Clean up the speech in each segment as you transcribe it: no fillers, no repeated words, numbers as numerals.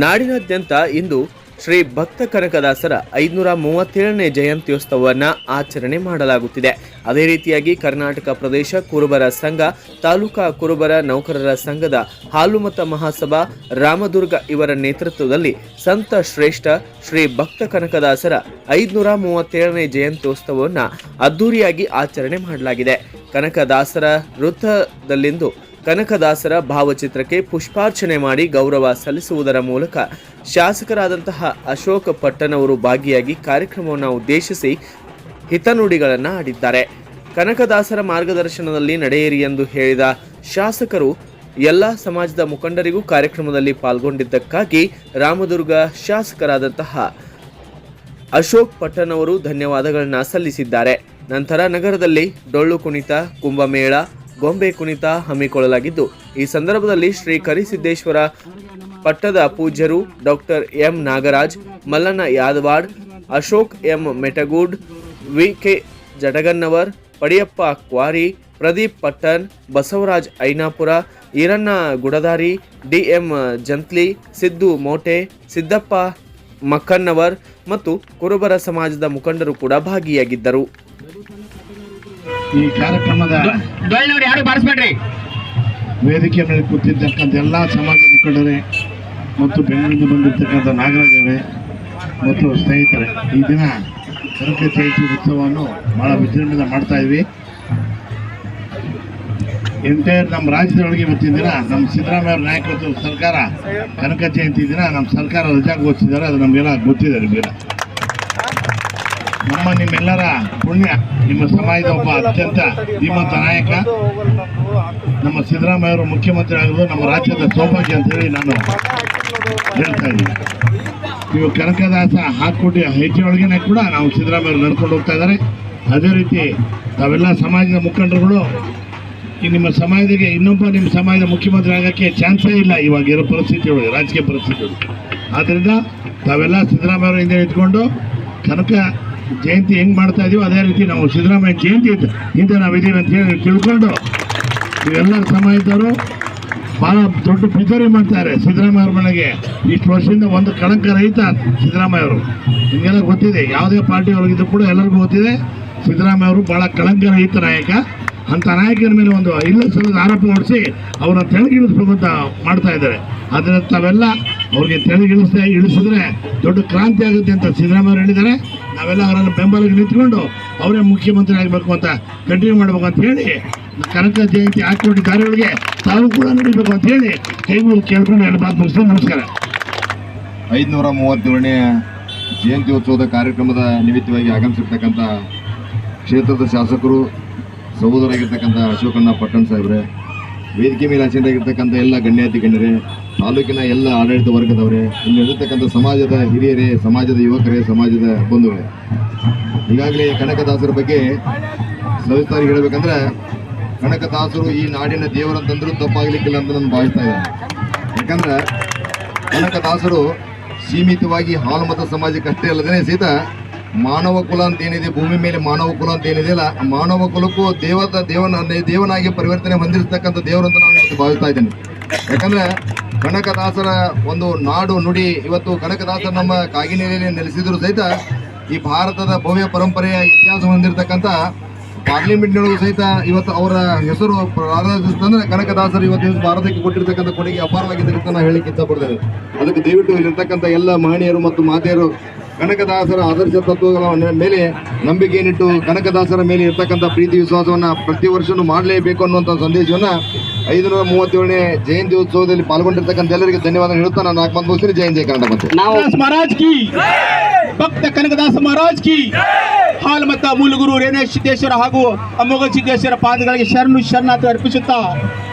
ನಾಡಿನಾದ್ಯಂತ ಇಂದು ಶ್ರೀ ಭಕ್ತ ಕನಕದಾಸರ 537ನೇ ಜಯಂತ್ಯೋತ್ಸವವನ್ನು ಆಚರಣೆ ಮಾಡಲಾಗುತ್ತಿದೆ. ಅದೇ ರೀತಿಯಾಗಿ ಕರ್ನಾಟಕ ಪ್ರದೇಶ ಕುರುಬರ ಸಂಘ, ತಾಲೂಕಾ ಕುರುಬರ ನೌಕರರ ಸಂಘದ ಹಾಲುಮತ ಮಹಾಸಭಾ ರಾಮದುರ್ಗ ಇವರ ನೇತೃತ್ವದಲ್ಲಿ ಸಂತ ಶ್ರೇಷ್ಠ ಶ್ರೀ ಭಕ್ತ ಕನಕದಾಸರ 537ನೇ ಜಯಂತ್ಯೋತ್ಸವವನ್ನು ಅದ್ದೂರಿಯಾಗಿ ಆಚರಣೆ ಮಾಡಲಾಗಿದೆ. ಕನಕದಾಸರ ವೃತ್ತದಲ್ಲಿಂದು ಕನಕದಾಸರ ಭಾವಚಿತ್ರಕ್ಕೆ ಪುಷ್ಪಾರ್ಚನೆ ಮಾಡಿ ಗೌರವ ಸಲ್ಲಿಸುವುದರ ಮೂಲಕ ಶಾಸಕರಾದಂತಹ ಅಶೋಕ್ ಪಟ್ಟಣವರು ಭಾಗಿಯಾಗಿ ಕಾರ್ಯಕ್ರಮವನ್ನು ಉದ್ದೇಶಿಸಿ ಹಿತನುಡಿಗಳನ್ನು ಆಡಿದ್ದಾರೆ. ಕನಕದಾಸರ ಮಾರ್ಗದರ್ಶನದಲ್ಲಿ ನಡೆಯಿರಿ ಎಂದು ಹೇಳಿದ ಶಾಸಕರು ಎಲ್ಲ ಸಮಾಜದ ಮುಖಂಡರಿಗೂ ಕಾರ್ಯಕ್ರಮದಲ್ಲಿ ಪಾಲ್ಗೊಂಡಿದ್ದಕ್ಕಾಗಿ ರಾಮದುರ್ಗ ಶಾಸಕರಾದಂತಹ ಅಶೋಕ್ ಪಟ್ಟಣವರು ಧನ್ಯವಾದಗಳನ್ನು ಸಲ್ಲಿಸಿದ್ದಾರೆ. ನಂತರ ನಗರದಲ್ಲಿ ಡೊಳ್ಳು ಕುಣಿತ, ಕುಂಭಮೇಳ, ಗೊಂಬೆ ಕುಣಿತ ಹಮ್ಮಿಕೊಳ್ಳಲಾಗಿದ್ದು, ಈ ಸಂದರ್ಭದಲ್ಲಿ ಶ್ರೀ ಕರಿಸಿದ್ದೇಶ್ವರ ಪಟ್ಟದ ಪೂಜ್ಯರು doctor M Nagaraj, Mallanna Yadawad, Ashok M Metagud, V K. Jadagannavar, Padiyappa Kwari, Pradeep Pattan, Basavaraj Ainapur, Iranna Gudadari, D M. Jantli, Siddu Mote, Siddappa Makkannavar ಮತ್ತು ಕುರುಬರ ಸಮಾಜದ ಮುಖಂಡರು ಕೂಡ ಭಾಗಿಯಾಗಿದ್ದರು. ಈ ಕಾರ್ಯಕ್ರಮದ ವೇದಿಕೆ ಮೇಲೆ ಕೂತಿರ್ತಕ್ಕಂಥ ಎಲ್ಲ ಸಮಾಜ ಮುಖಂಡರೇ ಮತ್ತು ಬೆಂಗಳೂರಿನಿಂದ ಬಂದಿರತಕ್ಕಂಥ ನಾಗರಾಜ್ ಅವರೇ ಮತ್ತು ಸ್ನೇಹಿತರೆ, ಈ ದಿನ ಕನಕ ಜಯಂತಿ ಉತ್ಸವವನ್ನು ಭಾಳ ವಿಜೃಂಭಣೆಯಿಂದ ಮಾಡ್ತಾ ಇದ್ವಿ. ಎಂಟೈರ್ ನಮ್ಮ ರಾಜ್ಯದೊಳಗೆ ಇವತ್ತಿನ ದಿನ ನಮ್ಮ ಸಿದ್ದರಾಮಯ್ಯ ನಾಯಕತ್ವ ಸರ್ಕಾರ ಕನಕ ಜಯಂತಿ ದಿನ ನಮ್ಮ ಸರ್ಕಾರ ರಜಾ ಘೋಷಿಸಿದ್ದಾರೆ. ಅದು ನಮಗೆಲ್ಲ ಗೊತ್ತಿದೆ. ನಿಮಗೆಲ್ಲ ನಿಮ್ಮೆಲ್ಲರ ಪುಣ್ಯ, ನಿಮ್ಮ ಸಮಾಜದ ಒಬ್ಬ ಅತ್ಯಂತ ಧೀಮಂತ ನಾಯಕ ನಮ್ಮ ಸಿದ್ದರಾಮಯ್ಯ ಅವರು ಮುಖ್ಯಮಂತ್ರಿ ಆಗೋದು ನಮ್ಮ ರಾಜ್ಯದ ಸೌಭಾಗ್ಯ ಅಂತೇಳಿ ನಾನು ಹೇಳ್ತಾ ಇದ್ದೀನಿ. ಇವು ಕನಕದಾಸ ಹಾಕ್ಕೊಟ್ಟು ಹೆಜ್ಜೆ ಒಳಗೇನೆ ಕೂಡ ನಾವು ಸಿದ್ದರಾಮಯ್ಯ ನಡ್ಕೊಂಡು ಹೋಗ್ತಾ ಇದ್ದಾರೆ. ಅದೇ ರೀತಿ ತಾವೆಲ್ಲ ಸಮಾಜದ ಮುಖಂಡರುಗಳು ನಿಮ್ಮ ಸಮಾಜಕ್ಕೆ ಇನ್ನೊಬ್ಬ ನಿಮ್ಮ ಸಮಾಜದ ಮುಖ್ಯಮಂತ್ರಿ ಆಗೋಕ್ಕೆ ಚಾನ್ಸೇ ಇಲ್ಲ ಇವಾಗ ಇರೋ ಪರಿಸ್ಥಿತಿ ಒಳಗೆ, ರಾಜಕೀಯ ಪರಿಸ್ಥಿತಿ ಒಳಗೆ. ಆದ್ದರಿಂದ ತಾವೆಲ್ಲ ಸಿದ್ದರಾಮಯ್ಯ ಅವರು ಹಿಂದೆ ಇಟ್ಕೊಂಡು ಕನಕ ಜಯಂತಿ ಹೆಂಗೆ ಮಾಡ್ತಾ ಇದೀವೋ ಅದೇ ರೀತಿ ನಾವು ಸಿದ್ದರಾಮಯ್ಯ ಜಯಂತಿ ಹಿಂದೆ ನಾವಿದ್ದೀವಿ ಅಂತ ಹೇಳಿ ತಿಳ್ಕೊಂಡು ಇವೆಲ್ಲ ಸಮಾಜದವರು ಭಾಳ ದೊಡ್ಡ ಪಿತೂರಿ ಮಾಡ್ತಾರೆ ಸಿದ್ದರಾಮಯ್ಯ ಅವ್ರ ಮನೆಗೆ. ಇಷ್ಟು ವರ್ಷದಿಂದ ಒಂದು ಕಳಂಕ ರಹಿತ ಸಿದ್ದರಾಮಯ್ಯ ಅವರು, ನಿಮಗೆಲ್ಲ ಗೊತ್ತಿದೆ. ಯಾವುದೇ ಪಾರ್ಟಿ ಒಳಗಿದ್ದು ಕೂಡ ಎಲ್ಲರಿಗೂ ಗೊತ್ತಿದೆ ಸಿದ್ದರಾಮಯ್ಯ ಅವರು ಭಾಳ ಕಳಂಕ ರಹಿತ ನಾಯಕ. ಅಂಥ ನಾಯಕರ ಮೇಲೆ ಒಂದು ಇಲ್ಲಸಲ್ಲದ ಆರೋಪ ಹೊಡಿಸಿ ಅವರನ್ನ ತೆಳಗಿಳಿಸ್ಬೇಕು ಅಂತ ಮಾಡ್ತಾ ಇದ್ದಾರೆ. ಅದನ್ನು ತಾವೆಲ್ಲ ಅವ್ರಿಗೆ ಇಳಿಸಿದ್ರೆ ದೊಡ್ಡ ಕ್ರಾಂತಿ ಆಗುತ್ತೆ ಅಂತ ಸಿದ್ದರಾಮಯ್ಯ ಹೇಳಿದ್ದಾರೆ. ನಾವೆಲ್ಲ ಅವರನ್ನು ಬೆಂಬಲಕ್ಕೆ ನಿಂತ್ಕೊಂಡು ಅವರೇ ಮುಖ್ಯಮಂತ್ರಿ ಆಗಬೇಕು ಅಂತ ಕಂಟಿನ್ಯೂ ಮಾಡಬೇಕು ಅಂತ ಹೇಳಿ ಕನಕ ಜಯಂತಿ ಹಾಕಿಕೊಂಡಿದ್ದಾರೆಗಳಿಗೆ ತಾವು ಕೂಡ ನಡೀಬೇಕು ಅಂತ ಹೇಳಿ ಕೈ ಮುಗಿದು ಕೇಳ್ಕೊಂಡು ಎರಡು ಮಾತು ಮುಗಿಸ್ತೀನಿ. ನಮಸ್ಕಾರ. 537ನೇ ಜಯಂತ್ಯೋತ್ಸವದ ಕಾರ್ಯಕ್ರಮದ ನಿಮಿತ್ತವಾಗಿ ಆಗಮಿಸಿರ್ತಕ್ಕಂಥ ಕ್ಷೇತ್ರದ ಶಾಸಕರು ಸಹೋದರಾಗಿರ್ತಕ್ಕಂಥ ಅಶೋಕಣ್ಣ ಪಟ್ಟಣ್ ಸಾಹೇಬ್ರೆ, ವೇದಿಕೆ ಮೇಲೆ ಆಚರಣೆಯಾಗಿರ್ತಕ್ಕಂಥ ಎಲ್ಲ ಗಣ್ಯಾತಿ ಗಣ್ಯರೇ, ತಾಲೂಕಿನ ಎಲ್ಲ ಆಡಳಿತ ವರ್ಗದವರೇ, ಇಲ್ಲಿರ್ತಕ್ಕಂಥ ಸಮಾಜದ ಹಿರಿಯರೇ, ಸಮಾಜದ ಯುವಕರೇ, ಸಮಾಜದ ಬಂಧುಗಳೇ, ಈಗಾಗಲೇ ಕನಕದಾಸರ ಬಗ್ಗೆ ಸವಿಸ್ತಾರ ಹೇಳಬೇಕಂದ್ರೆ ಕನಕದಾಸರು ಈ ನಾಡಿನ ದೇವರಂತಂದ್ರೂ ತಪ್ಪಾಗಲಿಕ್ಕಿಲ್ಲ ಅಂತ ನಾನು ಭಾವಿಸ್ತಾ ಇದ್ದೇನೆ. ಯಾಕಂದ್ರೆ ಕನಕದಾಸರು ಸೀಮಿತವಾಗಿ ಹಾಲುಮತ ಸಮಾಜಕ್ಕೆ ಅಷ್ಟೇ ಅಲ್ಲದೇ ಸಹಿತ ಮಾನವ ಕುಲ ಅಂತ ಏನಿದೆ, ಭೂಮಿ ಮೇಲೆ ಮಾನವ ಕುಲ ಅಂತ ಏನಿದೆಯಲ್ಲ, ಮಾನವ ಕುಲಕ್ಕೂ ದೇವನಾಗಿ ಪರಿವರ್ತನೆ ಹೊಂದಿರತಕ್ಕಂಥ ದೇವರಂತ ನಾನು ಇವತ್ತು ಭಾವಿಸ್ತಾ ಇದ್ದೇನೆ. ಯಾಕಂದ್ರೆ ಕನಕದಾಸರ ಒಂದು ನಾಡು ನುಡಿ ಇವತ್ತು ಕನಕದಾಸರು ನಮ್ಮ ಕಾಗಿನೆಲೆಯಲ್ಲಿ ನೆಲೆಸಿದ್ರು ಸಹಿತ ಈ ಭಾರತದ ಭವ್ಯ ಪರಂಪರೆಯ ಇತಿಹಾಸ ಹೊಂದಿರತಕ್ಕಂಥ ಪಾರ್ಲಿಮೆಂಟ್ನೊಳಗೂ ಸಹಿತ ಇವತ್ತು ಅವರ ಹೆಸರು ಪ್ರಾರಂಭಿಸ್ತಂದ್ರೆ ಕನಕದಾಸರು ಇವತ್ತು ಭಾರತಕ್ಕೆ ಕೊಟ್ಟಿರ್ತಕ್ಕಂಥ ಕೊಡುಗೆ ಅಪಾರವಾಗಿದೆ ಅಂತ ನಾನು ಹೇಳಿಕ್ಕೆ ಇಷ್ಟಪಡ್ತೇನೆ. ಅದಕ್ಕೆ ದಯವಿಟ್ಟು ಇಲ್ಲಿರ್ತಕ್ಕಂಥ ಎಲ್ಲ ಮಹನೀಯರು ಮತ್ತು ಮಾತೆಯರು ಕನಕದಾಸರ ಆದರ್ಶ ತತ್ವಗಳ ಮೇಲೆ ನಂಬಿಕೆಯನ್ನಿಟ್ಟು ಕನಕದಾಸರ ಮೇಲೆ ಇರ್ತಕ್ಕಂಥ ಪ್ರೀತಿ ವಿಶ್ವಾಸವನ್ನು ಪ್ರತಿ ವರ್ಷವೂ ಮಾಡಲೇಬೇಕು ಅನ್ನುವಂಥ ಸಂದೇಶವನ್ನು 537ನೇ ಜಯಂತಿ ಉತ್ಸವದಲ್ಲಿ ಪಾಲ್ಗೊಂಡಿರ್ತಕ್ಕಂಥ ಎಲ್ಲರಿಗೆ ಧನ್ಯವಾದ ಹೇಳುತ್ತಾ ನಾನು 4 ಮಾತು ಮುಗಿಸ್ತೀನಿ. ಜೈ ಜೈ ಕನ್ನಡ ಬಂತು. ಮಹಾರಾಜ್ ಕಿ ಭಕ್ತ ಕನಕದಾಸ ಮಹಾರಾಜ್ ಕಿ ಹಾಲುಮತ ಮೂಲಗುರು ರೇಣುಕ ಸಿದ್ದೇಶ್ವರ ಹಾಗೂ ಅಮೋಘ ಸಿದ್ದೇಶ್ವರ ಪಾದಗಳಿಗೆ ಶರಣಾರ್ಥಿ ಅರ್ಪಿಸುತ್ತಾ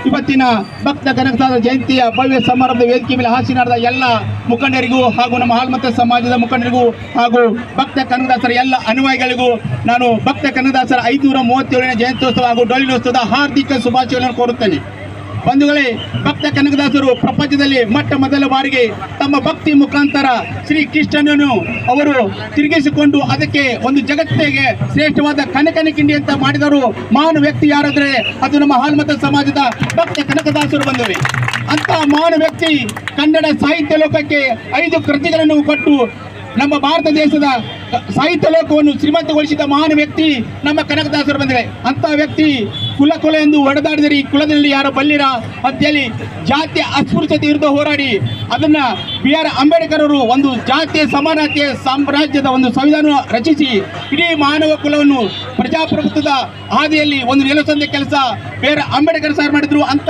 ಇವತ್ತಿನ ಭಕ್ತ ಕನಕದಾಸ ಜಯಂತಿಯ ಭವ್ಯ ಸಮಾರಂಭದ ವೇದಿಕೆ ಮೇಲೆ ಹಾಸನಾರದ ಎಲ್ಲ ಮುಖಂಡರಿಗೂ ಹಾಗೂ ನಮ್ಮ ಹಾಲುಮತ ಸಮಾಜದ ಮುಖಂಡರಿಗೂ ಹಾಗೂ ಭಕ್ತ ಕನಕದಾಸರ ಎಲ್ಲ ಅನುಯಾಯಿಗಳಿಗೂ ನಾನು ಭಕ್ತ ಕನಕದಾಸರ 537ನೇ ಜಯಂತ್ಯೋತ್ಸವ ಹಾಗೂ ಡೊಳ್ಳಿನೋತ್ಸವದ ಹಾರ್ದಿಕ ಶುಭಾಶಯಗಳನ್ನು ಕೋರುತ್ತೇನೆ. ಬಂಧುಗಳೇ, ಭಕ್ತ ಕನಕದಾಸರು ಪ್ರಪಂಚದಲ್ಲಿ ಮೊಟ್ಟ ಮೊದಲ ಬಾರಿಗೆ ತಮ್ಮ ಭಕ್ತಿ ಮುಖಾಂತರ ಶ್ರೀ ಕೃಷ್ಣನನ್ನು ಅವರು ತಿರುಗಿಸಿಕೊಂಡು ಅದಕ್ಕೆ ಒಂದು ಜಗತ್ತಿಗೆ ಶ್ರೇಷ್ಠವಾದ ಕನಕನ ಕಿಂಡಿ ಅಂತ ಮಾಡಿದರು ಮಹಾನ್ ವ್ಯಕ್ತಿ ಯಾರಾದ್ರೆ ಅದು ನಮ್ಮ ಹಾಲ್ಮತ ಸಮಾಜದ ಭಕ್ತ ಕನಕದಾಸರು ಬಂಧುಗಳೇ. ಅಂತ ಮಹಾನ್ ವ್ಯಕ್ತಿ ಕನ್ನಡ ಸಾಹಿತ್ಯ ಲೋಕಕ್ಕೆ 5 ಕೃತಿಗಳನ್ನು ಕೊಟ್ಟು ನಮ್ಮ ಭಾರತ ದೇಶದ ಸಾಹಿತ್ಯ ಲೋಕವನ್ನು ಶ್ರೀಮಂತಗೊಳಿಸಿದ ಮಹಾನ್ ವ್ಯಕ್ತಿ ನಮ್ಮ ಕನಕದಾಸರು ಬಂದರೆ ಅಂತ ವ್ಯಕ್ತಿ ಕುಲ ಎಂದು ಹೊಡೆದಾಡಿದರೆ ಈ ಕುಲದಲ್ಲಿ ಯಾರು ಬಲ್ಲಿರ ಅಂತೇಳಿ ಜಾತಿಯ ಅಸ್ಪೃಶ್ಯತೆ ವಿರುದ್ಧ ಹೋರಾಡಿ ಅದನ್ನ BR ಅಂಬೇಡ್ಕರ್ ಅವರು ಒಂದು ಜಾತಿಯ ಸಮಾನತೆಯ ಸಾಮ್ರಾಜ್ಯದ ಒಂದು ಸಂವಿಧಾನ ರಚಿಸಿ ಇಡೀ ಮಾನವ ಕುಲವನ್ನು ಪ್ರಜಾಪ್ರಭುತ್ವದ ಹಾದಿಯಲ್ಲಿ ಒಂದು ನೆಲೆಸಂದ ಕೆಲಸ BR ಅಂಬೇಡ್ಕರ್ ಸರ್ ಮಾಡಿದ್ರು. ಅಂತ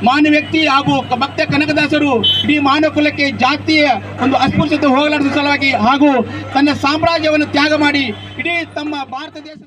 ಮಾನವ ವ್ಯಕ್ತಿ ಹಾಗೂ ಭಕ್ತ ಕನಕದಾಸರು ಇಡೀ ಮಾನವ ಕುಲಕ್ಕೆ ಜಾತಿಯ ಒಂದು ಅಸ್ಪೃಶ್ಯತೆ ಹೋಗಲಾರದ ಸಲುವಾಗಿ ಹಾಗೂ ತನ್ನ ಸಾಮ್ರಾಜ್ಯವನ್ನು ತ್ಯಾಗ ಮಾಡಿ ಇಡೀ ತಮ್ಮ ಭಾರತ ದೇಶ